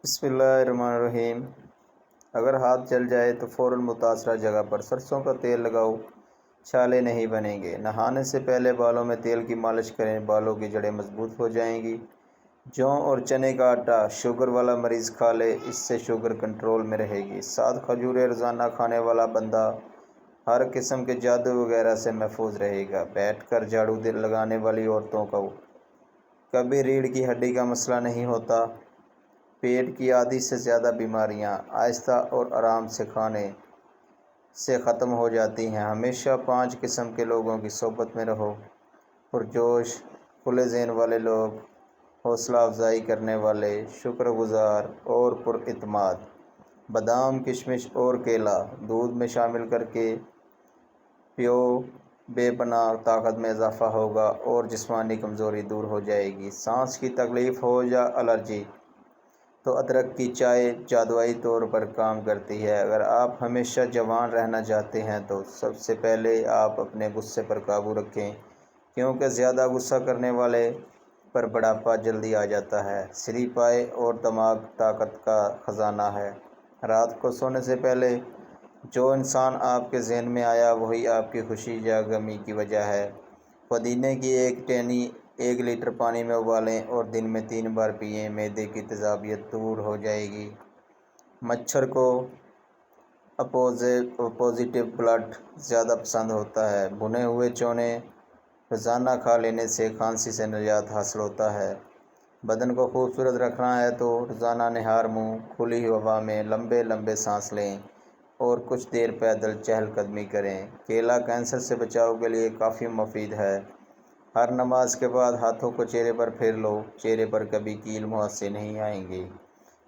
بسم اللہ الرحمن الرحیم۔ اگر ہاتھ جل جائے تو فوراً متاثرہ جگہ پر سرسوں کا تیل لگاؤ، چھالے نہیں بنیں گے۔ نہانے سے پہلے بالوں میں تیل کی مالش کریں، بالوں کی جڑیں مضبوط ہو جائیں گی۔ جو اور چنے کا آٹا شوگر والا مریض کھا لے، اس سے شوگر کنٹرول میں رہے گی۔ 7 کھجوریں روزانہ کھانے والا بندہ ہر قسم کے جادو وغیرہ سے محفوظ رہے گا۔ بیٹھ کر جھاڑو لگانے والی عورتوں کو کبھی ریڑھ کی ہڈی کا مسئلہ نہیں ہوتا۔ پیٹ کی آدھی سے زیادہ بیماریاں آہستہ اور آرام سے کھانے سے ختم ہو جاتی ہیں۔ ہمیشہ 5 قسم کے لوگوں کی صحبت میں رہو: پرجوش، کھلے ذہن والے لوگ، حوصلہ افزائی کرنے والے، شکر گزار اور پر اعتماد۔ بادام، کشمش اور کیلا دودھ میں شامل کر کے پیو، بے پناہ طاقت میں اضافہ ہوگا اور جسمانی کمزوری دور ہو جائے گی۔ سانس کی تکلیف ہو یا الرجی تو ادرک کی چائے جادوئی طور پر کام کرتی ہے۔ اگر آپ ہمیشہ جوان رہنا چاہتے ہیں تو سب سے پہلے آپ اپنے غصے پر قابو رکھیں، کیونکہ زیادہ غصہ کرنے والے پر بڑھاپا جلدی آ جاتا ہے۔ سری پائے اور دماغ طاقت کا خزانہ ہے۔ رات کو سونے سے پہلے جو انسان آپ کے ذہن میں آیا وہی آپ کی خوشی یا غمی کی وجہ ہے۔ پودینے کی ایک ٹہنی 1 لیٹر پانی میں ابالیں اور دن میں 3 بار پئیں، معدے کی تیزابیت دور ہو جائے گی۔ مچھر کو اپوزٹیو بلڈ زیادہ پسند ہوتا ہے۔ بھنے ہوئے چونے روزانہ کھا لینے سے کھانسی سے نجات حاصل ہوتا ہے۔ بدن کو خوبصورت رکھنا ہے تو روزانہ نہار منہ کھلی ہوا میں لمبے لمبے سانس لیں اور کچھ دیر پیدل چہل قدمی کریں۔ کیلا کینسر سے بچاؤ کے لیے کافی مفید ہے۔ ہر نماز کے بعد ہاتھوں کو چہرے پر پھیر لو، چہرے پر کبھی کیل مہاسے نہیں آئیں گے۔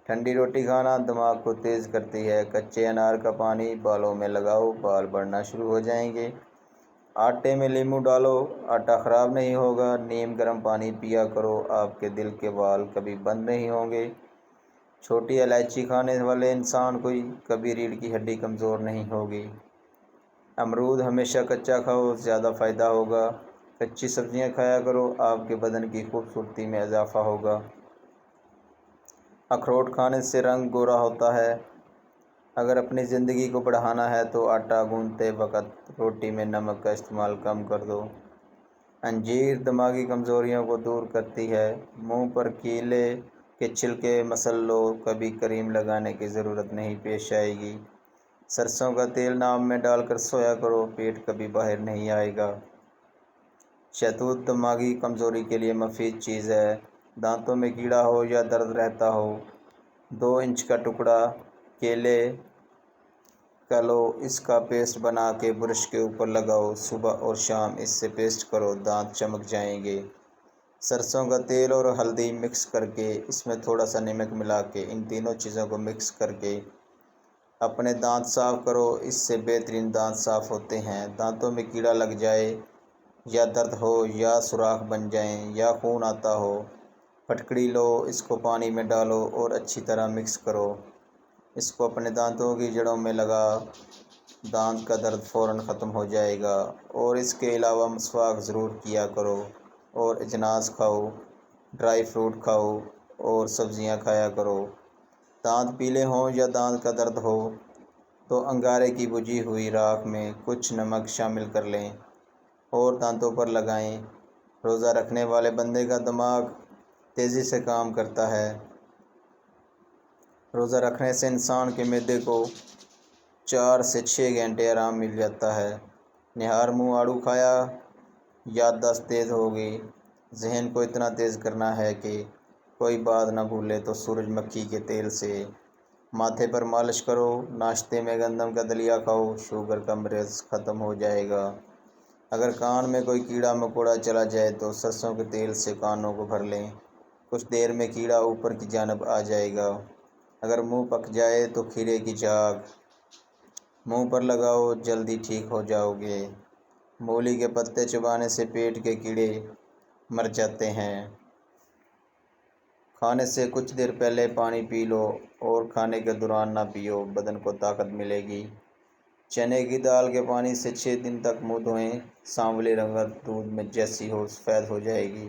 ٹھنڈی روٹی کھانا دماغ کو تیز کرتی ہے۔ کچے انار کا پانی بالوں میں لگاؤ، بال بڑھنا شروع ہو جائیں گے۔ آٹے میں لیموں ڈالو، آٹا خراب نہیں ہوگا۔ نیم گرم پانی پیا کرو، آپ کے دل کے وال کبھی بند نہیں ہوں گے۔ چھوٹی الائچی کھانے والے انسان کو کبھی ریڑھ کی ہڈی کمزور نہیں ہوگی۔ امرود ہمیشہ کچا کھاؤ، زیادہ فائدہ ہوگا۔ کچی سبزیاں کھایا کرو، آپ کے بدن کی خوبصورتی میں اضافہ ہوگا۔ اخروٹ کھانے سے رنگ گورا ہوتا ہے۔ اگر اپنی زندگی کو بڑھانا ہے تو آٹا گوندھتے وقت روٹی میں نمک کا استعمال کم کر دو۔ انجیر دماغی کمزوریوں کو دور کرتی ہے۔ منہ پر کیلے کے چھلکے مسل لو، کبھی کریم لگانے کی ضرورت نہیں پیش آئے گی۔ سرسوں کا تیل نام میں ڈال کر سویا کرو، پیٹ کبھی باہر نہیں آئے گا۔ شہتوت دماغی کمزوری کے لیے مفید چیز ہے۔ دانتوں میں کیڑا ہو یا درد رہتا ہو، 2 انچ کا ٹکڑا کیلے کا لو، اس کا پیسٹ بنا کے برش کے اوپر لگاؤ، صبح اور شام اس سے پیسٹ کرو، دانت چمک جائیں گے۔ سرسوں کا تیل اور ہلدی مکس کر کے اس میں تھوڑا سا نمک ملا کے ان تینوں چیزوں کو مکس کر کے اپنے دانت صاف کرو، اس سے بہترین دانت صاف ہوتے ہیں۔ دانتوں میں کیڑا لگ جائے یا درد ہو یا سوراخ بن جائیں یا خون آتا ہو، پھٹکڑی لو، اس کو پانی میں ڈالو اور اچھی طرح مکس کرو، اس کو اپنے دانتوں کی جڑوں میں لگا، دانت کا درد فوراً ختم ہو جائے گا۔ اور اس کے علاوہ مسواک ضرور کیا کرو اور اجناس کھاؤ، ڈرائی فروٹ کھاؤ اور سبزیاں کھایا کرو۔ دانت پیلے ہوں یا دانت کا درد ہو تو انگارے کی بجھی ہوئی راکھ میں کچھ نمک شامل کر لیں اور دانتوں پر لگائیں۔ روزہ رکھنے والے بندے کا دماغ تیزی سے کام کرتا ہے۔ روزہ رکھنے سے انسان کے معدے کو 4 سے 6 گھنٹے آرام مل جاتا ہے۔ نہار منہ آڑو کھایا، یادداشت تیز ہوگی۔ ذہن کو اتنا تیز کرنا ہے کہ کوئی بات نہ بھولے تو سورج مکھی کے تیل سے ماتھے پر مالش کرو۔ ناشتے میں گندم کا دلیا کھاؤ، شوگر کا مرض ختم ہو جائے گا۔ اگر کان میں کوئی کیڑا مکوڑا چلا جائے تو سرسوں کے تیل سے کانوں کو بھر لیں، کچھ دیر میں کیڑا اوپر کی جانب آ جائے گا۔ اگر منہ پک جائے تو کھیرے کی جاگ منہ پر لگاؤ، جلدی ٹھیک ہو جاؤ گے۔ مولی کے پتے چبانے سے پیٹ کے کیڑے مر جاتے ہیں۔ کھانے سے کچھ دیر پہلے پانی پی لو اور کھانے کے دوران نہ پیو، بدن کو طاقت ملے گی۔ چنے کی دال کے پانی سے 6 دن تک منہ دھوئیں، سانولی رنگت دودھ میں جیسی ہو سفید ہو جائے گی۔